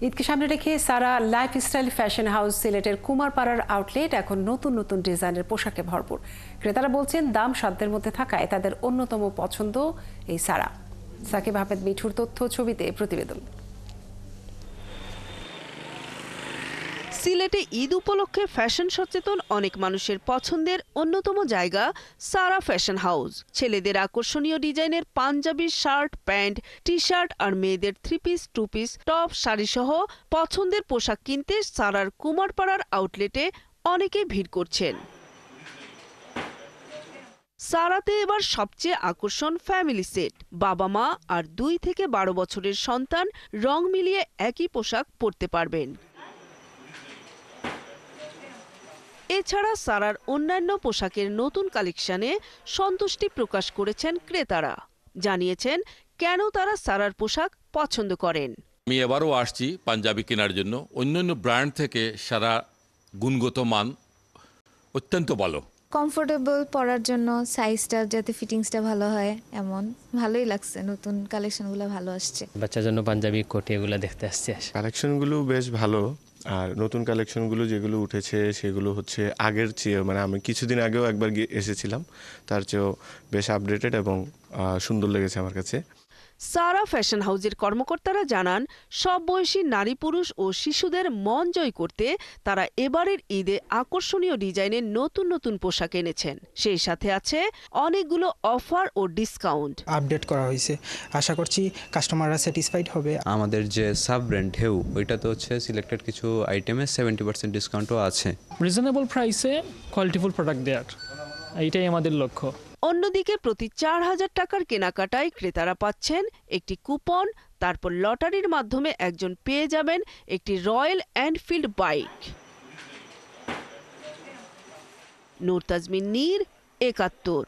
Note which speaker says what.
Speaker 1: ঈদকে সামনে রেখে সারা লাইফস্টাইল ফ্যাশন হাউস সিলেটের কুমারপাড়ার আউটলেট এখন নতুন নতুন ডিজাইনের পোশাকে ভরপুর। ক্রেতারা বলছেন দাম সাধ্যের মধ্যে থাকায় তাদের অন্যতম পছন্দ এই সারা। সাকিব আহমেদ মিঠুর তথ্য ছবিতে প্রতিবেদন।
Speaker 2: সিলেটে ঈদ উপলক্ষে ফ্যাশন সচেতন অনেক মানুষের পছন্দের অন্যতম জায়গা সারা ফ্যাশন হাউস। ছেলেদের আকর্ষণীয় ডিজাইনের Punjabi, shirt, pant, T shirt আর মেয়েদের 3 পিস, 2 পিস, টপ, শাড়ি সহ পছন্দের পোশাক কিনতে সারার কুমারপাড়ার আউটলেটে অনেকেই ভিড় করছেন। সারাতে এবার সবচেয়ে আকর্ষণ ফ্যামিলি সেট। বাবা মা আর 2 থেকে 12 বছরের সন্তান রং মিলিয়ে একই পোশাক পরতে পারবেন। এছাড়া সারার অন্যান্য পোশাকের নতুন কালেকশনে সন্তুষ্টি প্রকাশ করেছেন ক্রেতারা। জানিয়েছেন কেন তারা সারার পোশাক পছন্দ করেন।
Speaker 3: আমি এবারও আসছি পাঞ্জাবি কেনার জন্য। অন্যান্য ব্র্যান্ড থেকে সারা গুণগত মান অত্যন্ত ভালো,
Speaker 4: কমফোর্টেবল, পরার জন্য সাইজটা যাতে ফিটিংসটা ভালো হয় এমন ভালোই লাগছে। নতুন কালেকশনগুলো ভালো আসছে।
Speaker 5: বাচ্চার জন্য পাঞ্জাবি, কোটি এগুলো দেখতে আসছে।
Speaker 6: কালেকশনগুলো বেশ ভালো, আর নতুন কালেকশনগুলো যেগুলো উঠেছে সেগুলো হচ্ছে আগের চেয়ে, মানে আমি কিছুদিন আগেও একবার এসেছিলাম, তার চেয়েও বেশ আপডেটেড এবং সুন্দর লেগেছে আমার কাছে।
Speaker 2: সারা ফ্যাশন হাউসের কর্মকর্তারা জানান, সব বয়সী নারী, পুরুষ ও শিশুদের মন জয় করতে তারা এবারের ঈদে আকর্ষণীয় ডিজাইনের নতুন নতুন পোশাক এনেছেন। সেই সাথে আছে অনেকগুলো অফার ও ডিসকাউন্ট।
Speaker 7: আপডেট করা হয়েছে, আশা করছি কাস্টমাররা স্যাটিসফাইড হবে।
Speaker 8: আমাদের যে সাব ব্র্যান্ড ঢেউ, ওইটাতে হচ্ছে সিলেক্টেড কিছু আইটেমে 70% ডিসকাউন্টও আছে।
Speaker 9: রিজনেবল প্রাইসে কোয়ালিটিফুল প্রোডাক্ট দেওয়ার, এইটাই আমাদের লক্ষ্য।
Speaker 2: অন্যদিকে প্রতি 4000 টাকার কেনাকাটায় ক্রেতারা পাচ্ছেন একটি কুপন। তারপর লটারির মাধ্যমে একজন পেয়ে যাবেন একটি রয়্যাল এনফিল্ড বাইক। নূর তাজমিন নীর, 71।